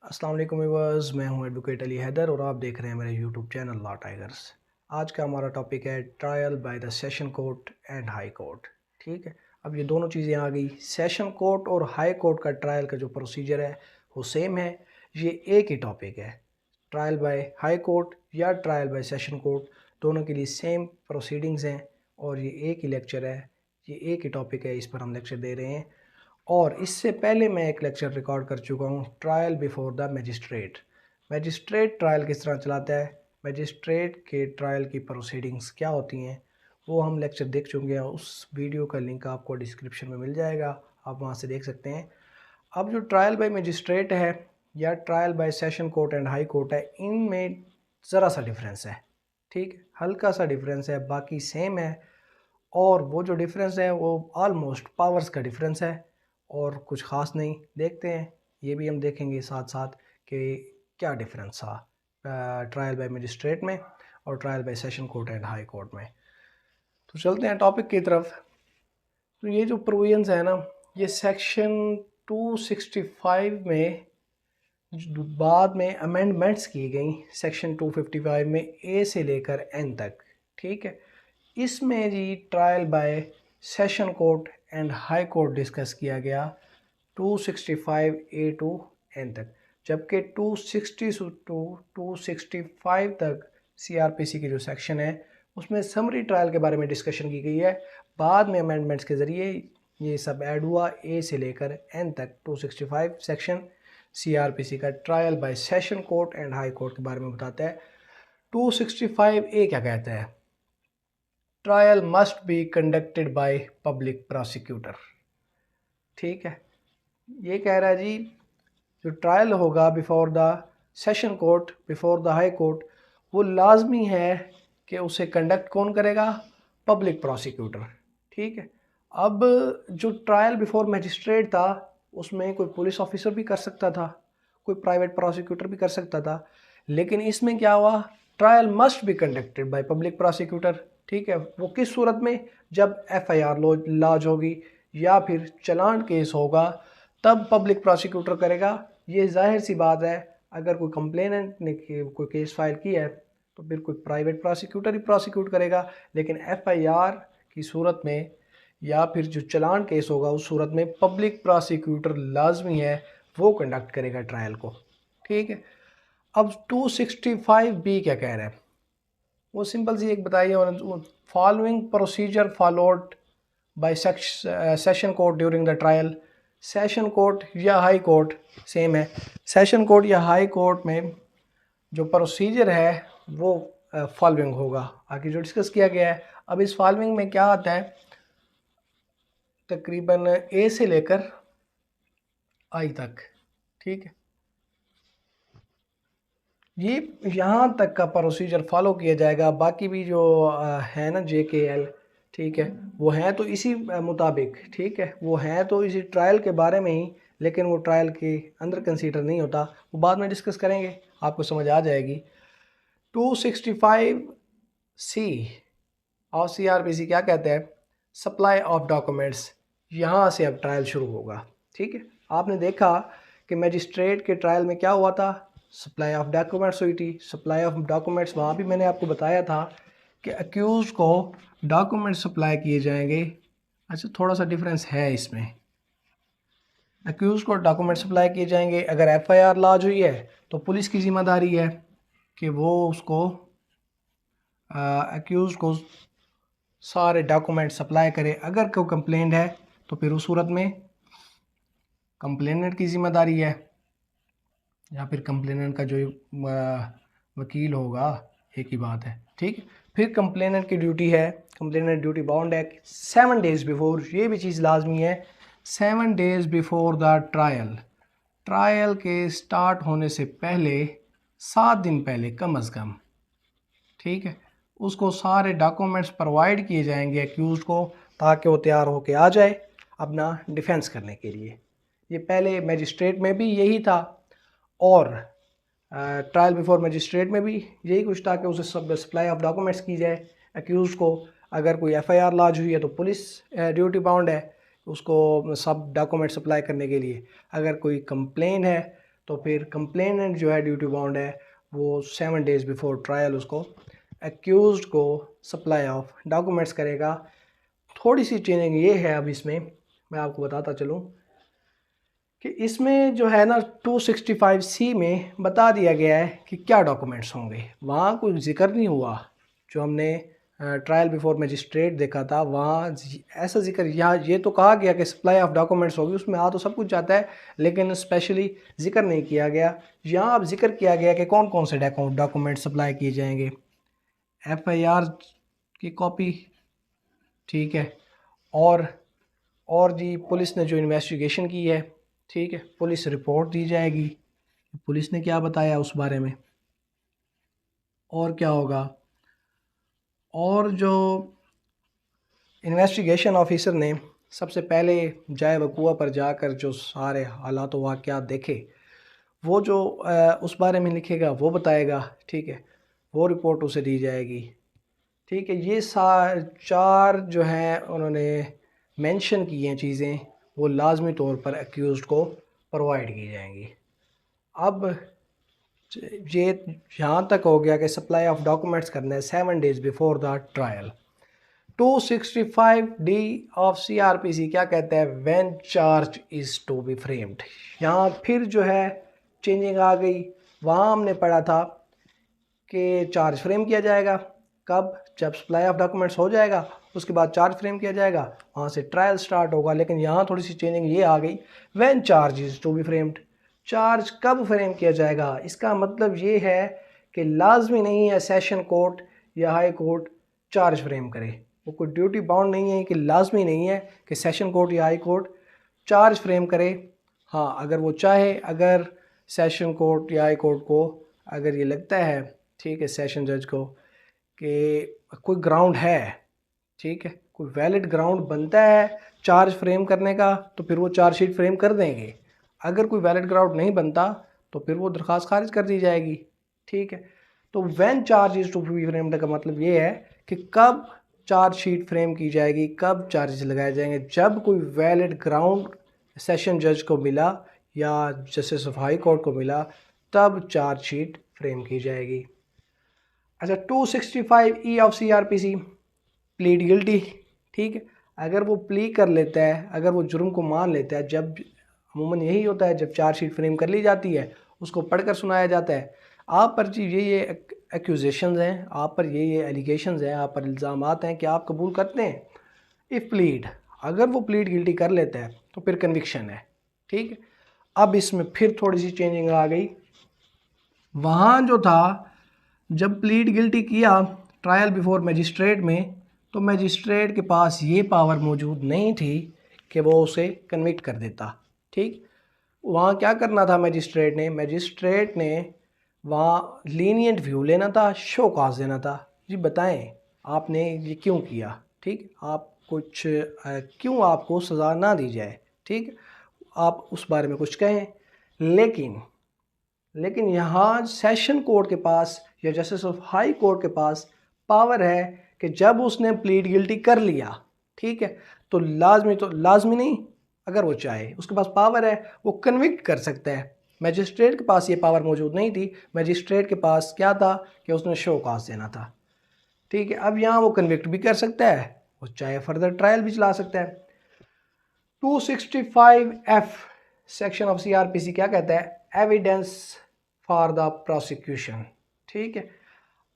अस्सलाम वालेकुम व्यूअर्स, मैं हूं एडवोकेट अली हैदर और आप देख रहे हैं मेरे यूट्यूब चैनल लॉ टाइगर्स। आज का हमारा टॉपिक है trial by the session court and high court. ठीक है, अब ये दोनों चीज़ें आ गई। सेशन कोर्ट और हाई कोर्ट का ट्रायल का जो प्रोसीजर है वो सेम है, ये एक ही टॉपिक है। ट्रायल बाय हाई कोर्ट या ट्रायल बाय सेशन कोर्ट दोनों के लिए सेम प्रोसीडिंग्स हैं और ये एक ही लेक्चर है, ये एक ही टॉपिक है, इस पर हम लेक्चर दे रहे हैं। और इससे पहले मैं एक लेक्चर रिकॉर्ड कर चुका हूँ, trial before the magistrate. Magistrate trial किस तरह चलाता है, मैजिस्ट्रेट के ट्रायल की प्रोसीडिंग्स क्या होती हैं, वो हम लेक्चर देख चुके हैं। उस वीडियो का लिंक आपको डिस्क्रिप्शन में मिल जाएगा, आप वहाँ से देख सकते हैं। अब जो ट्रायल बाय मैजिस्ट्रेट है या trial by session court and high court है, इनमें ज़रा सा डिफरेंस है। ठीक, हल्का सा डिफरेंस है, बाकी सेम है। और वो जो डिफरेंस है वो ऑलमोस्ट पावर्स का डिफरेंस है और कुछ ख़ास नहीं। देखते हैं, ये भी हम देखेंगे साथ साथ कि क्या डिफरेंस था ट्रायल बाय मजिस्ट्रेट में और trial by session court and high court में। तो चलते हैं टॉपिक की तरफ। तो ये जो प्रोविजंस है ना, ये सेक्शन 265 में बाद में अमेंडमेंट्स की गई, सेक्शन 255 में ए से लेकर एन तक। ठीक है, इसमें जी trial by session court and high court discuss किया गया 265 ए टू एन तक, जबकि 260 टू 265 तक सीआरपीसी की जो सेक्शन है उसमें समरी ट्रायल के बारे में डिस्कशन की गई है। बाद में अमेंडमेंट्स के ज़रिए ये सब ऐड हुआ, ए से लेकर एन तक 265 सेक्शन सीआरपीसी का trial by session court and high court के बारे में बताता है। 265 ए क्या कहता है, trial must be conducted by public prosecutor. ठीक है, ये कह रहा है जी जो ट्रायल होगा before the session court, before the high court, वो लाजमी है कि उसे कंडक्ट कौन करेगा, पब्लिक प्रोसिक्यूटर। ठीक है, अब जो ट्रायल बिफोर मैजिस्ट्रेट था उसमें कोई पुलिस ऑफिसर भी कर सकता था, कोई प्राइवेट प्रोसिक्यूटर भी कर सकता था, लेकिन इसमें क्या हुआ, trial must be conducted by public prosecutor. ठीक है, वो किस सूरत में, जब एफआईआर लॉज होगी या फिर चलान केस होगा तब पब्लिक प्रोसिक्यूटर करेगा। ये जाहिर सी बात है, अगर कोई कंप्लेनेंट ने कोई केस फाइल किया है तो फिर कोई प्राइवेट प्रोसिक्यूटर ही प्रोसिक्यूट करेगा, लेकिन एफआईआर की सूरत में या फिर जो चलान केस होगा उस सूरत में पब्लिक प्रोसिक्यूटर लाजमी है, वो कंडक्ट करेगा ट्रायल को। ठीक है, अब 265 बी क्या कह रहा है, वो सिंपल सी एक बताइए, following procedure followed by session court during the trial. Session court या हाई कोर्ट सेम है, सेशन कोर्ट या हाई कोर्ट में जो प्रोसीजर है वो फॉलोइंग होगा, आगे जो डिस्कस किया गया है। अब इस फॉलोइंग में क्या आता है, तकरीबन ए से लेकर आई तक। ठीक है, ये यहाँ तक का प्रोसीजर फॉलो किया जाएगा, बाकी भी जो है ना JKL, ठीक है, वो हैं तो इसी मुताबिक। ठीक है, वो हैं तो इसी ट्रायल के बारे में ही, लेकिन वो ट्रायल के अंदर कंसीडर नहीं होता, वो बाद में डिस्कस करेंगे, आपको समझ आ जाएगी। 265 सी और CRPC क्या कहते हैं, सप्लाई ऑफ डॉक्यूमेंट्स, यहाँ से अब ट्रायल शुरू होगा। ठीक है, आपने देखा कि मैजिस्ट्रेट के ट्रायल में क्या हुआ था, सप्लाई ऑफ डॉक्यूमेंट्स हुई थी। सप्लाई ऑफ डॉक्यूमेंट्स वहाँ भी मैंने आपको बताया था कि अक्यूज को डॉक्यूमेंट सप्लाई किए जाएंगे। अच्छा, थोड़ा सा डिफरेंस है इसमें, अक्यूज को डॉक्यूमेंट सप्लाई किए जाएंगे। अगर FIR लॉज हुई है तो पुलिस की ज़िम्मेदारी है कि वो उसको अक्यूज को सारे डॉक्यूमेंट सप्लाई करे। अगर कोई कंप्लेंट है तो फिर उस सूरत में कंप्लेनेंट की ज़िम्मेदारी है या फिर कंप्लेनेंट का जो वकील होगा, एक ही बात है। ठीक, फिर कंप्लेनेंट की ड्यूटी है, कंप्लेनेंट ड्यूटी बाउंड है 7 डेज़ बिफोर, ये भी चीज़ लाजमी है, 7 days before the trial, trial के स्टार्ट होने से पहले 7 दिन पहले कम अज़ कम। ठीक है, उसको सारे डॉक्यूमेंट्स प्रोवाइड किए जाएंगे अक्यूज को, ताकि वो तैयार होके आ जाए अपना डिफेंस करने के लिए। ये पहले मैजिस्ट्रेट में भी यही था और ट्रायल बिफोर मैजिस्ट्रेट में भी यही कुछ था कि उसे सब सप्लाई ऑफ डॉक्यूमेंट्स की जाए अक्यूज़ को। अगर कोई FIR लॉज हुई है तो पुलिस ड्यूटी बाउंड है उसको सब डॉक्यूमेंट सप्लाई करने के लिए। अगर कोई कंप्लेन है तो फिर कंप्लेनेंट जो है ड्यूटी बाउंड है वो 7 डेज़ बिफोर ट्रायल उसको एक्यूज्ड को सप्लाई ऑफ डॉक्यूमेंट्स करेगा। थोड़ी सी चेंजिंग ये है अब इसमें, मैं आपको बताता चलूँ कि इसमें जो है ना 265C में बता दिया गया है कि क्या डॉक्यूमेंट्स होंगे। वहाँ कोई जिक्र नहीं हुआ, जो हमने ट्रायल बिफोर मजिस्ट्रेट देखा था वहाँ ऐसा जिक्र, यहाँ ये तो कहा गया कि सप्लाई ऑफ डॉक्यूमेंट्स होगी, उसमें तो सब कुछ जाता है, लेकिन स्पेशली जिक्र नहीं किया गया। यहाँ अब जिक्र किया गया कि कौन कौन से डॉक्यूमेंट सप्लाई किए जाएंगे। FIR की कॉपी, ठीक है, और जी पुलिस ने जो इन्वेस्टिगेशन की है, ठीक है, पुलिस रिपोर्ट दी जाएगी, पुलिस ने क्या बताया उस बारे में, और क्या होगा, और जो इन्वेस्टिगेशन ऑफिसर ने सबसे पहले जाए वकूआ पर जाकर जो सारे हालात वाक़यात देखे, वो जो उस बारे में लिखेगा वो बताएगा, ठीक है, वो रिपोर्ट उसे दी जाएगी, ठीक है। ये 4 जो हैं उन्होंने मेंशन की हैं चीज़ें, वो लाजमी तौर पर एक्यूज़्ड को प्रोवाइड की जाएंगी। अब ये यहाँ तक हो गया कि सप्लाई ऑफ डॉक्यूमेंट्स करना है 7 days before the trial. 265D of CRPC क्या कहता है, when charge is to be framed. यहाँ फिर जो है चेंजिंग आ गई। वहाँ हमने पढ़ा था कि चार्ज फ्रेम किया जाएगा कब, जब सप्लाई ऑफ डॉक्यूमेंट्स हो जाएगा उसके बाद चार्ज फ्रेम किया जाएगा, वहाँ से ट्रायल स्टार्ट होगा। लेकिन यहाँ थोड़ी सी चेंजिंग ये आ गई, when charge is to be framed. Charge कब फ्रेम किया जाएगा, इसका मतलब ये है कि लाजमी नहीं है सेशन कोर्ट या हाई कोर्ट चार्ज फ्रेम करे। वो कोई ड्यूटी बाउंड नहीं है कि लाजमी नहीं है कि सेशन कोर्ट या हाई कोर्ट चार्ज फ्रेम करे। हाँ, अगर वो चाहे, अगर सेशन कोर्ट या हाई कोर्ट को अगर ये लगता है, ठीक है, सेशन जज को कि कोई ग्राउंड है, ठीक है, कोई वैलिड ग्राउंड बनता है चार्ज फ्रेम करने का, तो फिर वो चार्जशीट फ्रेम कर देंगे। अगर कोई वैलिड ग्राउंड नहीं बनता तो फिर वो दरख्वास्त खारिज कर दी जाएगी, ठीक है। तो when charge is to be framed का मतलब ये है कि कब चार्जशीट फ्रेम की जाएगी, कब चार्जेस लगाए जाएंगे, जब कोई वैलिड ग्राउंड सेशन जज को मिला या जस्टिस ऑफ हाई कोर्ट को मिला, तब चार्जशीट फ्रेम की जाएगी। अच्छा, 265E of CRPC, plead guilty, ठीक है। अगर वो प्ली कर लेता है, अगर वो जुर्म को मान लेता है, जब अमूमन यही होता है, जब चार्जशीट फ्रेम कर ली जाती है उसको पढ़कर सुनाया जाता है, आप पर जी ये एक्यूजेशंस हैं, आप पर ये एलिगेशंस हैं, आप पर इल्ज़ामात हैं कि आप कबूल करते हैं। इफ़ प्लीड, अगर वो प्लीड गिल्टी कर लेता है तो फिर कन्विक्शन है, ठीक है। अब इसमें फिर थोड़ी सी चेंजिंग आ गई। वहाँ जो था, जब प्लीड गिल्टी किया ट्रायल बिफोर मजिस्ट्रेट में, तो मजिस्ट्रेट के पास ये पावर मौजूद नहीं थी कि वो उसे कन्विक्ट कर देता, ठीक। वहाँ क्या करना था मजिस्ट्रेट ने वहाँ लीनियंट व्यू लेना था, शो काज देना था। जी बताएं आपने ये क्यों किया, ठीक, आप कुछ क्यों आपको सज़ा ना दी जाए, ठीक, आप उस बारे में कुछ कहें। लेकिन यहाँ सेशन कोर्ट के पास या जस्टिस ऑफ हाई कोर्ट के पास पावर है कि जब उसने प्लीड गिल्टी कर लिया, ठीक है, तो लाजमी नहीं, अगर वो चाहे उसके पास पावर है, वो कन्विक्ट कर सकता है। मैजिस्ट्रेट के पास ये पावर मौजूद नहीं थी। मैजिस्ट्रेट के पास क्या था कि उसने शो काज देना था, ठीक है। अब यहाँ वो कन्विक्ट भी कर सकता है, वो चाहे फर्दर ट्रायल भी चला सकता है। 265F सेक्शन ऑफ CRPC क्या कहता है, एविडेंस फॉर द प्रोसिक्यूशन, ठीक है।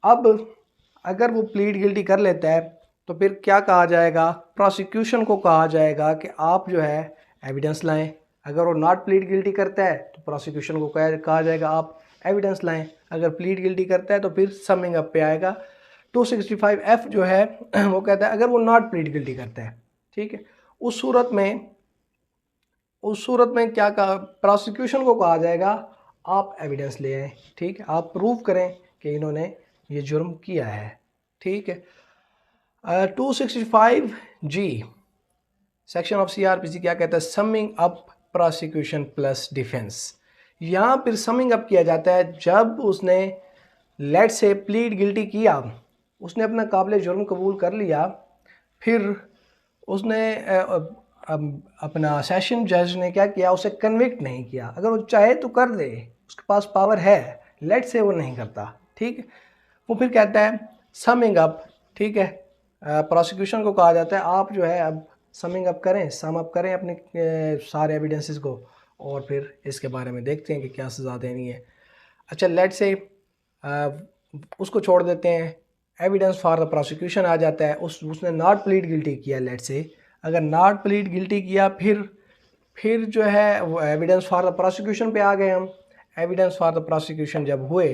अब अगर वो प्लीड गिल्टी कर लेता है तो फिर क्या कहा जाएगा, प्रोसिक्यूशन को कहा जाएगा कि आप जो है एविडेंस लाएं। अगर वो नॉट प्लीड गिल्टी करता है तो प्रोसिक्यूशन को कहा जाएगा आप एविडेंस लाएं। अगर प्लीड गिल्टी करता है तो फिर समिंग अप पे आएगा। 265F जो है वो कहता है अगर वो नॉट प्लीड गिल्टी करता है, ठीक है, उस सूरत में क्या कहा, प्रोसिक्यूशन को कहा जाएगा आप एविडेंस ले आए, ठीक है, आप प्रूव करें कि इन्होंने ये जुर्म किया है, ठीक है। 265G सेक्शन ऑफ CRPC क्या कहता है, summing up prosecution plus defence. यहाँ फिर समिंग अप किया जाता है जब उसने लेट से प्लीड गिल्टी किया, उसने अपना काबिल जुर्म कबूल कर लिया, फिर उसने अपना सेशन जज ने क्या किया, उसे कन्विक्ट नहीं किया। अगर वो चाहे तो कर दे, उसके पास पावर है, लेट से वो नहीं करता, ठीक है। वो फिर कहता है समिंग अप, ठीक है। प्रोसिक्यूशन को कहा जाता है आप जो है अब समिंग अप करें, सम अप करें अपने सारे एविडेंसेस को, और फिर इसके बारे में देखते हैं कि क्या सज़ा देनी है। अच्छा, लेट से उसको छोड़ देते हैं, एविडेंस फॉर द प्रोसिक्यूशन आ जाता है, उसने नॉट प्लीड गिल्टी किया। लेट से अगर नॉट प्लीड गिल्टी किया, फिर जो है वो एविडेंस फॉर द प्रोसिक्यूशन पे आ गए हम। एविडेंस फॉर द प्रोसिक्यूशन जब हुए,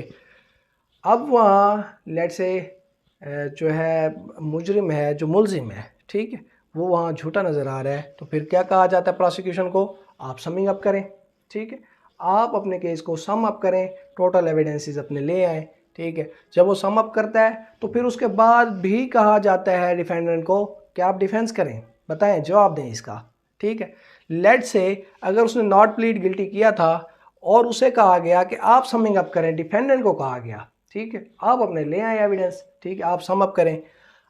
अब वहाँ लेट से जो है मुजरिम है, जो मुलजिम है, ठीक है, वो वहाँ झूठा नज़र आ रहा है, तो फिर क्या कहा जाता है प्रोसिक्यूशन को, आप समिंग अप करें, ठीक है। आप अपने केस को सम अप करें, टोटल एविडेंसेस अपने ले आएँ, ठीक है। जब वो सम अप करता है तो फिर उसके बाद भी कहा जाता है डिफेंडेंट को कि आप डिफेंस करें, बताएं, जवाब दें इसका, ठीक है। लेट से अगर उसने नॉट प्लीड गिल्टी किया था और उसे कहा गया कि आप समिंग अप करें, डिफेंडेंट को कहा गया, ठीक है, आप अपने ले आए एविडेंस, ठीक है, आप सम अप करें।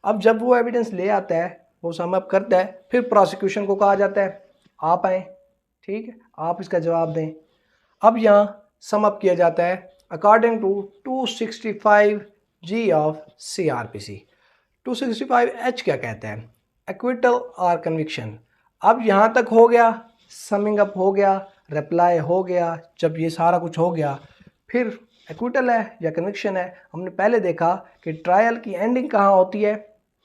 अब जब वो एविडेंस ले आता है, वो सम अप करता है, फिर प्रोसिक्यूशन को कहा जाता है आप आए, ठीक है, आप इसका जवाब दें। अब यहाँ सम अप किया जाता है according to 265G of CRPC। 265H क्या कहता है, एक्विटल और कन्विक्शन। अब यहाँ तक हो गया, समिंग अप हो गया, रिप्लाई हो गया। जब ये सारा कुछ हो गया, फिर एक्विटल है या कन्विक्शन है। हमने पहले देखा कि ट्रायल की एंडिंग कहाँ होती है,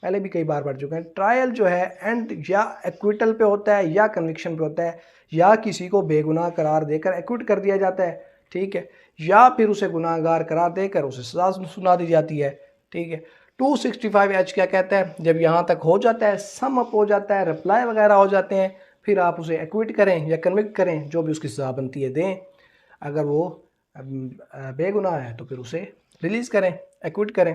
पहले भी कई बार पढ़ चुके हैं। ट्रायल जो है एंड या एक्विटल पे होता है या कन्विक्शन पे होता है, या किसी को बेगुनाह करार देकर एक्विट कर दिया जाता है, ठीक है, या फिर उसे गुनाहगार करार देकर उसे सजा सुना दी जाती है, ठीक है। 265H क्या कहता है, जब यहाँ तक हो जाता है, सम अप हो जाता है, रिप्लाई वगैरह हो जाते हैं, फिर आप उसे एक्विट करें या कन्विक्ट करें, जो भी उसकी सजा बनती है दें। अगर वो बेगुनाह है तो फिर उसे रिलीज़ करें, एक्विट करें।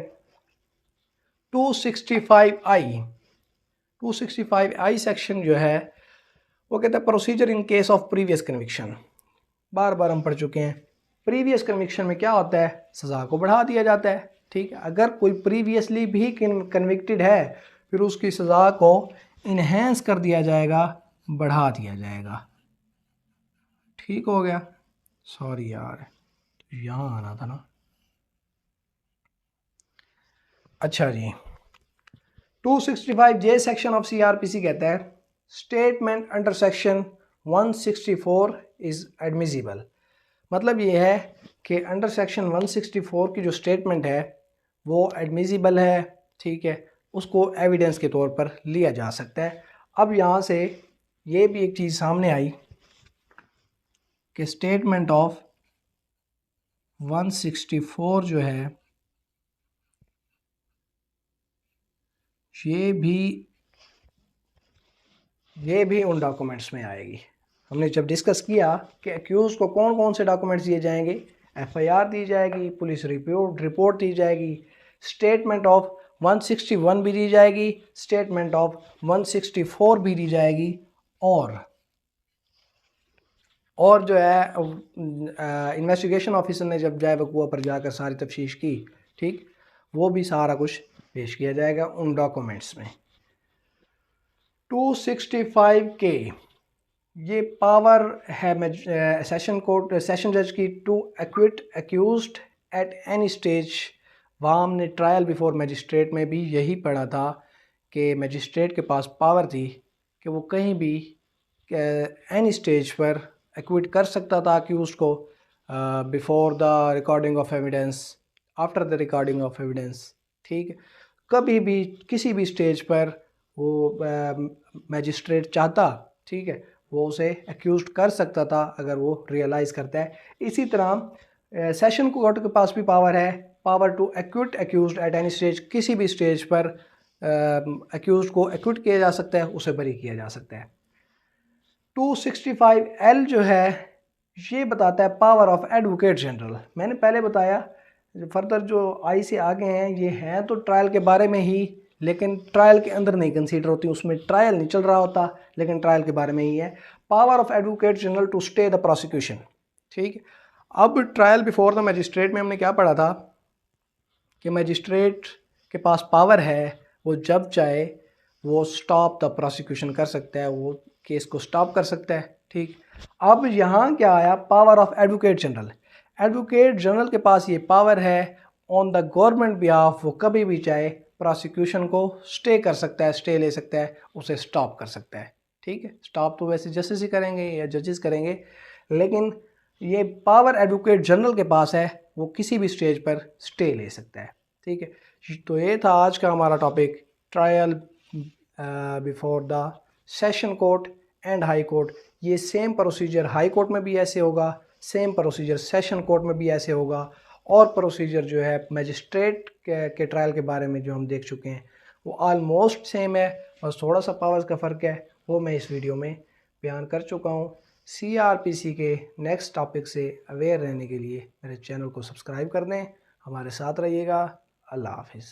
265I सेक्शन जो है वो कहता है procedure in case of previous conviction. बार बार हम पढ़ चुके हैं, प्रीवियस कन्विक्शन में क्या होता है, सज़ा को बढ़ा दिया जाता है, ठीक है। अगर कोई प्रीवियसली भी कन्विक्टेड है, फिर उसकी सज़ा को इन्हेंस कर दिया जाएगा, बढ़ा दिया जाएगा, ठीक हो गया। सॉरी यार, यहाँ आना था ना। अच्छा जी, 265J सेक्शन ऑफ CRPC कहता है statement under section 164 is admissible. मतलब ये है कि अंडर सेक्शन 164 की जो स्टेटमेंट है वो एडमिसिबल है, ठीक है, उसको एविडेंस के तौर पर लिया जा सकता है। अब यहाँ से ये भी एक चीज़ सामने आई कि स्टेटमेंट ऑफ 164 जो है ये भी उन डॉक्यूमेंट्स में आएगी। हमने जब डिस्कस किया कि एक्यूज़ को कौन कौन से डॉक्यूमेंट्स दिए जाएंगे, FIR दी जाएगी, पुलिस रिपोर्ट दी जाएगी, स्टेटमेंट ऑफ 161 भी दी जाएगी, स्टेटमेंट ऑफ 164 भी दी जाएगी, और जो है इन्वेस्टिगेशन ऑफिसर ने जब जाए वकूआ पर जाकर सारी तफ्तीश की, ठीक, वो भी सारा कुछ पेश किया जाएगा उन डॉक्यूमेंट्स में। 265K ये पावर है सेशन जज की to acquit accused at any stage. वहाँ हमने ट्रायल बिफोर मजिस्ट्रेट में भी यही पढ़ा था कि मजिस्ट्रेट के पास पावर थी कि वो कहीं भी एनी स्टेज पर एक्विट कर सकता था अक्यूज्ड को, before the recording of evidence, after the recording of evidence, ठीक है। कभी भी किसी भी स्टेज पर वो मजिस्ट्रेट चाहता, ठीक है, वो उसे एक्यूज्ड कर सकता था अगर वो रियलाइज़ करता है। इसी तरह सेशन कोर्ट के पास भी पावर है, power to acquit accused at any stage. किसी भी स्टेज पर एक्यूज्ड को एक्विट किया जा सकता है, उसे बरी किया जा सकता है। 265L जो है ये बताता है पावर ऑफ एडवोकेट जनरल। मैंने पहले बताया फर्दर जो आई से आगे हैं ये हैं तो ट्रायल के बारे में ही, लेकिन ट्रायल के अंदर नहीं कंसीडर होती, उसमें ट्रायल नहीं चल रहा होता, लेकिन ट्रायल के बारे में ही है। Power of advocate general to stay the prosecution, ठीक है। अब ट्रायल बिफोर द मजिस्ट्रेट में हमने क्या पढ़ा था कि मजिस्ट्रेट के पास पावर है, वो जब चाहे वो स्टॉप द प्रोसिक्यूशन कर सकता है, वो केस को स्टॉप कर सकता है। ठीक, अब यहाँ क्या आया, power of advocate general. Advocate general के पास ये पावर है ऑन द गवर्नमेंट बिहाफ, वो कभी भी चाहे प्रोसिक्यूशन को स्टे कर सकता है, स्टे ले सकता है, उसे स्टॉप कर सकता है। ठीक है, स्टॉप तो वैसे जस्टिस ही करेंगे या जजेस करेंगे, लेकिन ये पावर एडवोकेट जनरल के पास है, वो किसी भी स्टेज पर स्टे ले सकता है। ठीक है, तो ये था आज का हमारा topic, trial before the session court and high court. ये सेम प्रोसीजर हाई कोर्ट में भी ऐसे होगा, सेम प्रोसीजर सेशन कोर्ट में भी ऐसे होगा, और प्रोसीजर जो है मैजिस्ट्रेट के ट्रायल के बारे में जो हम देख चुके हैं वो ऑलमोस्ट सेम है, बस थोड़ा सा पावर्स का फ़र्क है, वो मैं इस वीडियो में बयान कर चुका हूँ। CRPC के नेक्स्ट टॉपिक से अवेयर रहने के लिए मेरे चैनल को सब्सक्राइब कर दें, हमारे साथ रहिएगा। अल्लाह हाफिज़।